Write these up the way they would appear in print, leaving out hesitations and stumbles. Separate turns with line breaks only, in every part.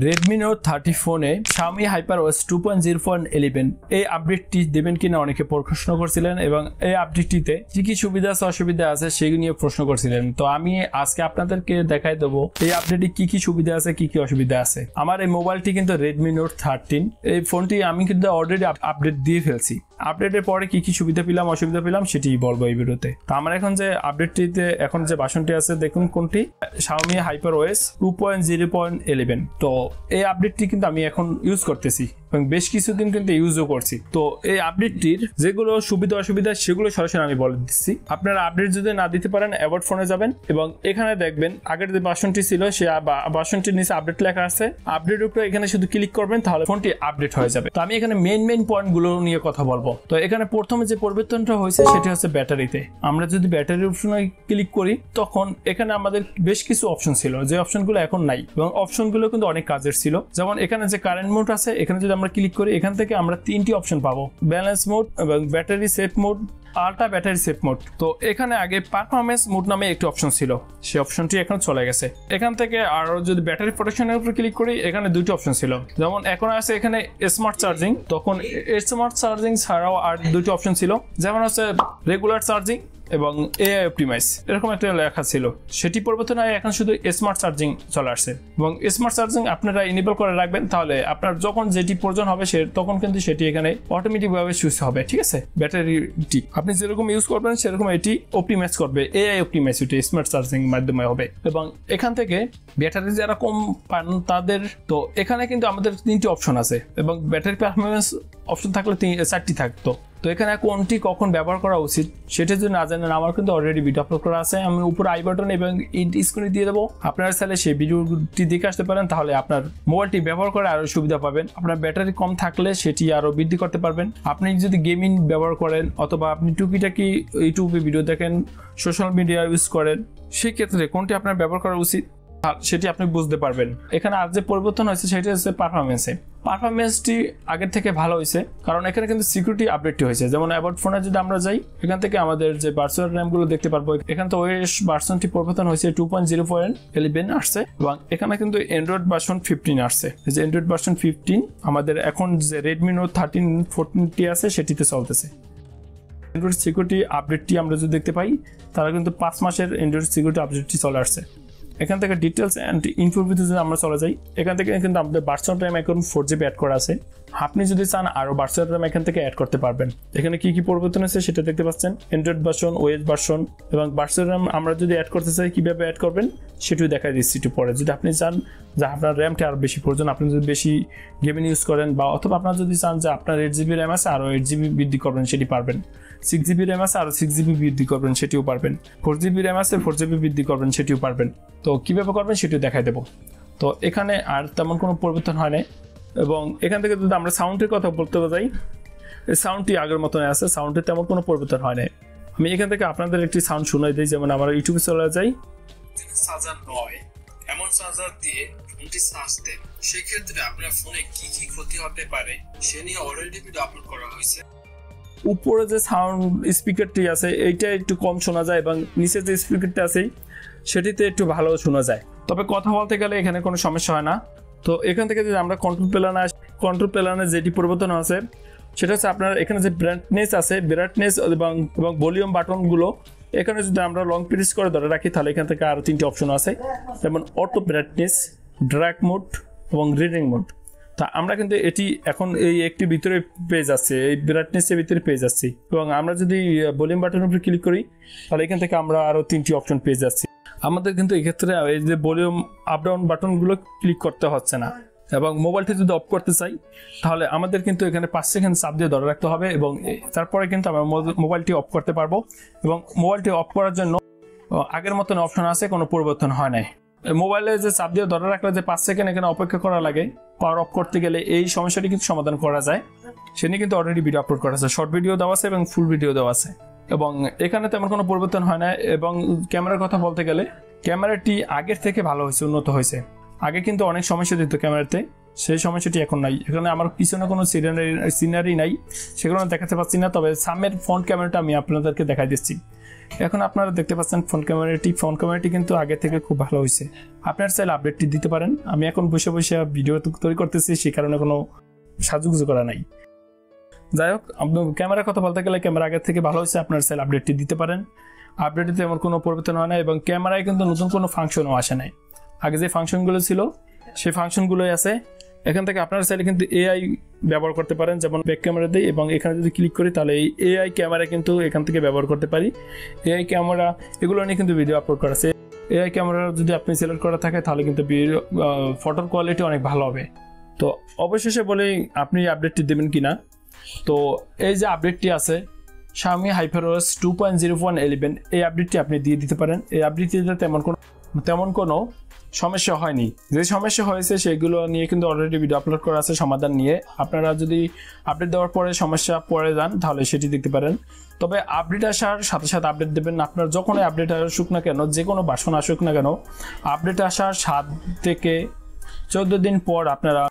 Redmi Note 30 ফোনে Xiaomi HyperOS 2.0.11 এই আপডেটটি দেবেন কিনা অনেকে প্রশ্ন করছিলেন এবং এই আপডেটটিতে কি কি সুবিধা আছে অসুবিধা আছে সেগুলো নিয়ে প্রশ্ন করছিলেন। তো আমি আজকে আপনাদেরকে দেখাই দেবো এই আপডেটে কি কি সুবিধা আছে কি কি অসুবিধা আছে। আমার এই মোবাইলটি কিন্তু Redmi Note 13, এই ফোনটি আমি কিন্তু অলরেডি আপডেট দিয়ে ফেলছি। আপডেটের পরে কি কি সুবিধা পেলাম অসুবিধা পেলাম সেটি বলবো এই ভিডিওতে। তো আমার এখন যে আপডেটটিতে এখন যে ভার্সনটি আছে দেখুন কোনটি, Xiaomi HyperOS 2.0.11। তো এই আপডেটটি কিন্তু আমি এখন ইউজ করতেছি এবং বেশ কিছুদিন কিন্তু ইউজও করছি। তো এই আপডেটটির যেগুলো সুবিধা অসুবিধা সেগুলো সরাসরি আমি বলে দিচ্ছি। আপনারা আপডেট যদি না দিতে পারেন অ্যাবাউট ফোনে যাবেন এবং এখানে দেখবেন আগের যে ভার্সনটি ছিল সে ভার্সনটির নিচে আপডেট লেখা আছে, আপডেট উপরে এখানে শুধু ক্লিক করবেন তাহলে ফোনটি আপডেট হয়ে যাবে। তো আমি এখানে মেইন পয়েন্টগুলো নিয়ে কথা বলবো। তো এখানে প্রথমে যে পরিবর্তনটা হয়েছে সেটি হচ্ছে ব্যাটারিতে। আমরা যদি ব্যাটারি অপশনে ক্লিক করি তখন এখানে আমাদের বেশ কিছু অপশন ছিল যে অপশনগুলো এখন নাই এবং অপশনগুলো কিন্তু অনেক কাজের ছিল। যেমন এখানে যে কারেন্ট মোড আছে এখানে যদি আমরা ক্লিক করি এখান থেকে আমরা তিনটি অপশন পাবো, ব্যালেন্স মোড এবং battery safe mode, ultra battery safe mode. তো এখানে আগে পারফরমেন্স মোড নামে একটি অপশন ছিল, সেই অপশনটি এখন চলে গেছে। এখান থেকে আরো যদি ব্যাটারি প্রোটেকশনের উপর ক্লিক করি এখানে দুইটি অপশন ছিল, যেমন এখন আছে এখানে স্মার্ট চার্জিং, তখন স্মার্ট চার্জিং ছাড়াও আর দুইটি অপশন ছিল, যেমন হচ্ছে রেগুলার চার্জিং এবং এআই অপটিমাইজ এরকম একটা লেখা ছিল। সেটি পরিবর্তন হয়ে এখন শুধু স্মার্ট চার্জিং চলে আসছে এবং স্মার্ট চার্জিং আপনারা ইনেবল করে রাখবেন, তাহলে আপনার যখন যেটি প্রয়োজন হবে তখন কিন্তু সেটি এখানে অটোমেটিক ভাবে সুইচ হবে। ঠিক আছে, ব্যাটারিটি আপনি যেরকম ইউজ করবেন সেরকম এটি অপটিমাইজ করবে, এআই অপটিমাইজ এটি স্মার্ট চার্জিং মাধ্যমে হবে। এবং এখান থেকে ব্যাটারি যারা কম পান তাদের, তো এখানে কিন্তু আমাদের তিনটি অপশন আছে এবং ব্যাটারি পারফরমেন্স অপশন থাকলে চারটি থাকতো। তো এখানে কোনটি কখন ব্যবহার করা উচিত সেটা যদি না জানেন আমার কিন্তু অলরেডি ভিডিও আপলোড করা আছে, আমি উপর আই বাটন এবং স্ক্রিনে দিয়ে দেবো, আপনারা চাইলে সেই ভিডিওটি দেখে আসতে পারেন, তাহলে আপনার মোবাইলটি ব্যবহার করে আরো সুবিধা পাবেন। আপনার ব্যাটারি কম থাকলে সেটি আরো বৃদ্ধি করতে পারবেন। আপনি যদি গেমিং ব্যবহার করেন অথবা আপনি টুকিটাকি ইউটিউবে ভিডিও দেখেন, সোশ্যাল মিডিয়া ইউজ করেন, সেই ক্ষেত্রে কোনটি আপনার ব্যবহার করা উচিত সেটি আপনি বুঝতে পারবেন। এখানে আর যে পরিবর্তন হয়েছে সেটি হচ্ছে পারফরমেন্সটি আগের থেকে ভালো হয়েছে, কারণ এখানে কিন্তু সিকিউরিটি আপডেটটি হয়েছে। যেমন অ্যাবাউট ফোনে যদি আমরা যাই এখান থেকে আমাদের যে ভার্চুয়াল র্যামগুলো দেখতে পারবো, এখানে তো ওএস ভার্সনটি পরিবর্তন হয়েছে 2.0.11 আসছে এবং এখানে কিন্তু অ্যান্ড্রয়েড ভার্সন 15 আসছে। যে অ্যান্ড্রয়েড ভার্সন 15 আমাদের এখন যে Redmi Note 13 14টি আছে সেটিতে চলতেছে। অ্যান্ড্রয়েড সিকিউরিটি আপডেটটি আমরা যদি দেখতে পাই তারা কিন্তু 5 মাসের অ্যান্ড্রয়েড সিকিউরিটি আপডেটটি চলে আসছে। এখান থেকে ডিটেলস অ্যান্ড ইনফোতে যদি আমরা চলে যাই এখান থেকে কিন্তু আমাদের ভার্চুয়াল র্যাম এখন 4GB অ্যাড করা আছে। আপনি যদি চান আরও ভার্চুয়াল র্যাম এখান থেকে অ্যাড করতে পারবেন। এখানে কি কি পরিবর্তন আছে সেটা দেখতে পাচ্ছেন, অ্যান্ড্রয়েড ভার্সন, ওএস ভার্সন এবং ভার্চুয়াল র্যাম আমরা যদি অ্যাড করতে চাই কীভাবে অ্যাড করবেন সেটিও দেখা দিচ্ছি একটু পরে। যদি আপনি চান যে আপনার র্যামটা আরও বেশি প্রয়োজন, আপনি যদি বেশি গেমিং ইউজ করেন বা অথবা আপনার যদি চান যে আপনার 8GB র্যাম আছে আরও 8GB বৃদ্ধি করবেন সেটি পারবেন, 6GB র্যাম আছে আরও 6GB বৃদ্ধি করবেন সেটিও পারবেন, 4GB র্যাম আছে 4GB বৃদ্ধি করবেন সেটিও পারবেন। তো কীভাবে করবেন সেটিও দেখাই দেবো। তো এখানে আর তেমন কোনো পরিবর্তন হয় না। এবং এখান থেকে যদি আমরা সাউন্ডের কথা বলতে যাই, এই সাউন্ডটি আগের মতন আছে, সাউন্ডে তেমন কোনো পরিবর্তন হয় না। আমি এখান থেকে আপনাদের একটি সাউন্ড শোনাই দিই, যেমন আমরা ইউটিউবে চলে যাই, চার্জার নয় এমন চার্জার দিয়ে ফোনটি চার্জ দেন, সেক্ষেত্রে আপনার ফোনে কি কি ক্ষতি হতে পারে সে নিয়ে অলরেডি ভিডিও আপলোড করা হয়েছে। উপরে যে সাউন্ড স্পিকারটি আছে এইটা একটু কম শোনা যায় এবং নিচে যে স্পিকারটা আছে সেটিতে একটু ভালো শোনা যায়, তবে কথা বলতে গেলে এখানে কোনো সমস্যা হয় না। তো এখান থেকে যদি আমরা কন্ট্রোল প্যানেলে যেটি পরিবর্তন আছে সেটা হচ্ছে আপনার এখানে যে ব্রাইটনেস আছে, ব্রাইটনেস এবং ভলিউম বাটনগুলো এখানে যদি আমরা লং প্রেস করে ধরে রাখি তাহলে এখান থেকে আরও 3টি অপশন আছে, যেমন অটো ব্রাইটনেস, ড্রাগ মোড এবং রিডিং মোড। তা আমরা কিন্তু এটি এখন এই একটি ভিতরে পেয়ে যাচ্ছে, এই ব্রাইটনেসের ভিতরে পেয়ে যাচ্ছি এবং আমরা যদি ভলিউম বাটনের উপরে ক্লিক করি তাহলে এখান থেকে আমরা আরও 3টি অপশন পেয়ে যাচ্ছি। আমাদের কিন্তু এক্ষেত্রে এই যে ভলিউম আপ ডাউন বাটনগুলো ক্লিক করতে হচ্ছে না এবং মোবাইলটি যদি অফ করতে চাই তাহলে আমাদের কিন্তু এখানে 5 সেকেন্ড চাপ দিয়ে ধরে রাখতে হবে এবং তারপরে কিন্তু আমরা মোবাইলটি অফ করতে পারবো। এবং মোবাইলটি অফ করার জন্য আগের মতন অপশন আছে, কোনো পরিবর্তন হয় নাই। মোবাইলে যে চাপ দিয়ে ধরে রাখলে যে 5 সেকেন্ড এখানে অপেক্ষা করা লাগে পাওয়ার অফ করতে গেলে, এই সমস্যাটি কিন্তু সমাধান করা যায়। সে নিয়ে কিন্তু অলরেডি ভিডিও আপলোড করা আছে, শর্ট ভিডিও দেওয়া আছে এবং ফুল ভিডিও দেওয়া আছে এবং এখানে তেমন কোনো পরিবর্তন হয় না। এবং ক্যামেরার কথা বলতে গেলে ক্যামেরাটি আগের থেকে ভালো হয়েছে, উন্নত হয়েছে। আগে কিন্তু অনেক সমস্যা দিত ক্যামেরাতে, সেই সমস্যাটি এখন নাই। এখানে আমার পিছনে কোনো সিনারি নাই, সেগুলো দেখাতে পাচ্ছি না, তবে সামনের ফ্রন্ট ক্যামেরাটা আমি আপনাদেরকে দেখাই দিচ্ছি। এখন আপনারা দেখতে পাচ্ছেন ফোন ক্যামেরাটি কিন্তু আগে থেকে খুব ভালো হয়েছে। আপনার চাইলে আপডেটটি দিতে পারেন। আমি এখন বসে ভিডিও তৈরি করতেছি, সেই কারণে কোনো সাজুগুজু করা নাই। যাই হোক, আপনার ক্যামেরার কথা বলতে গেলে ক্যামেরা আগের থেকে ভালো হয়েছে, আপনার চাইলে আপডেটটি দিতে পারেন। আপডেটে এমন কোনো পরিবর্তন হয় না এবং ক্যামেরায় কিন্তু নতুন কোনো ফাংশনও আসে নাই। আগে যে ফাংশনগুলো ছিল সেই ফাংশনগুলোই আছে। এখান থেকে আপনারা চাইলে কিন্তু এআই ব্যবহার করতে পারেন, যেমন ব্যাক ক্যামেরা দিই এবং এখানে যদি ক্লিক করি তাহলে এই এআই ক্যামেরা কিন্তু এখান থেকে ব্যবহার করতে পারি। এআই ক্যামেরা এগুলো নিয়ে কিন্তু ভিডিও আপলোড করা আছে। এআই ক্যামেরা যদি আপনি সিলেক্ট করা থাকে তাহলে কিন্তু ফটোর কোয়ালিটি অনেক ভালো হবে। তো অবশেষে বলি আপনি আপডেটটি দেবেন কিনা। তো এই যে আপডেটটি আছে Xiaomi HyperOS 2.0.11, এই আপডেটটি আপনি দিয়ে দিতে পারেন। এই আপডেটটিতে তেমন কোনো সমস্যা হয়নি। যে সমস্যা হয়েছে সেগুলো নিয়ে কিন্তু অলরেডি ভিডিও আপলোড করা আছে সমাধান নিয়ে। আপনারা যদি আপডেট দেওয়ার পরে সমস্যা পড়ে যান তাহলে সেটি দেখতে পারেন। তবে আপডেট আসার সাথে সাথে আপডেট দেবেন। আপনার যখনই আপডেট আসুক না কেন, যে কোনো ভার্সন আসুক না কেন, আপডেট আসার 7 থেকে 14 দিন পর, আপনারা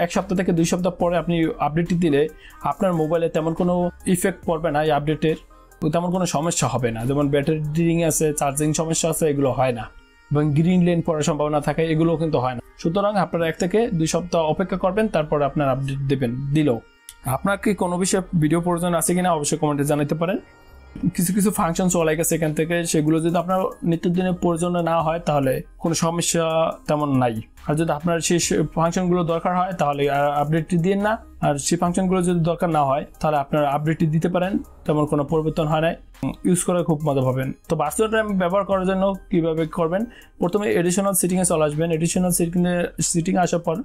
1 সপ্তাহ থেকে 2 সপ্তাহ পরে আপনি আপডেটটি দিলে আপনার মোবাইলে তেমন কোনো ইফেক্ট পড়বে না। এই আপডেটের তেমন কোনো সমস্যা হবে না। যেমন ব্যাটারি ড্রেনিং আছে, চার্জিং সমস্যা আছে, এগুলো হয় না এবং গ্রিন লেন পড়ার সম্ভাবনা থাকে, এগুলো কিন্তু হয় না। সুতরাং আপনারা 1 থেকে 2 সপ্তাহ অপেক্ষা করবেন, তারপর আপনার আপডেট দেবেন। দিলেও আপনার কি কোনো বিষয়ে ভিডিও প্রয়োজন আছে কিনা অবশ্যই কমেন্টে জানাতে পারেন। কিছু ফাংশন চলে গেছে এখান থেকে, সেগুলো যদি আপনার নিত্যদিনের প্রয়োজন না হয় তাহলে কোনো সমস্যা তেমন নাই। আর যদি আপনার সেই ফাংশনগুলো দরকার হয় তাহলে আপডেটটি দিন না, আর সেই ফাংশনগুলো যদি দরকার না হয় তাহলে আপনার আপডেটটি দিতে পারেন। তেমন কোনো পরিবর্তন হয় না, ইউজ করে খুব মজা পাবেন। তো ভার্চুয়াল র্যাম ব্যবহার করার জন্য কীভাবে করবেন, প্রথমে এডিশনাল সেটিংয়ে চলে আসবেন। এডিশনাল সেটিংয়ে আসার পর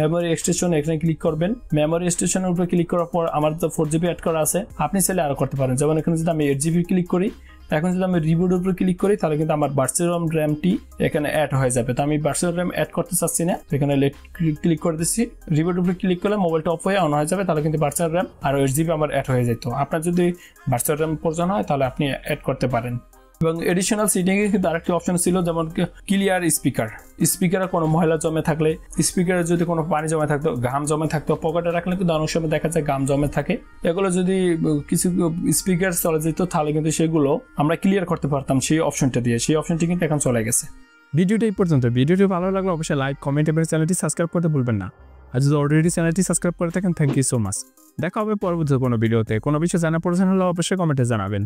মেমোরি এক্সটেনশন এখানে ক্লিক করবেন। মেমোরি এক্সটেনশনের উপরে ক্লিক করার পর আমার তো 4GB অ্যাড করা আছে, আপনি চাইলে আরও করতে পারেন। যেমন এখানে যদি আমি 8GB ক্লিক করি, এখন যদি আমি রিবুটের উপরে ক্লিক করি তাহলে কিন্তু আমার ভার্চুয়াল র্যামটি এখানে অ্যাড হয়ে যাবে। তো আমি ভার্চুয়াল র্যাম অ্যাড করতে চাচ্ছি না, এখানে ক্লিক করে দিচ্ছি। রিবুটের উপরে ক্লিক করলে মোবাইলটা অফ হয়ে অন হয়ে যাবে, তাহলে কিন্তু ভার্চুয়াল র্যাম আর 8GB আমার অ্যাড হয়ে যেত। আপনার যদি ভার্চুয়াল র্যাম প্রয়োজন হয় তাহলে আপনি অ্যাড করতে পারেন। এবং এডিশনাল সেটিংয়ে কিন্তু আরেকটি অপশন ছিল, যেমন ক্লিয়ার স্পিকারে কোনো ময়লা জমে থাকলে, স্পিকারে যদি কোনো পানি জমে থাকতো, ঘাম জমে থাকতো, পকেটে রাখলে কিন্তু অনেক সময় দেখা যায় ঘাম জমে থাকে, এগুলো যদি কিছু স্পিকার চলে যেত তাহলে কিন্তু সেগুলো আমরা ক্লিয়ার করতে পারতাম সেই অপশনটা দিয়ে। সেই অপশনটি কিন্তু এখন চলে গেছে।
ভিডিওটা এই পর্যন্ত। ভিডিওটি ভালো লাগলে অবশ্যই লাইক, কমেন্ট এবং চ্যানেলটি সাবস্ক্রাইব করতে ভুলবেন না। আর যদি অলরেডি চ্যানেলটি সাবস্ক্রাইব করে থাকেন, থ্যাংক ইউ সো মাচ। দেখা হবে পরবর্তী কোনো ভিডিওতে। কোনো বিষয় জানার প্রয়োজন হলে অবশ্যই কমেন্টে জানাবেন।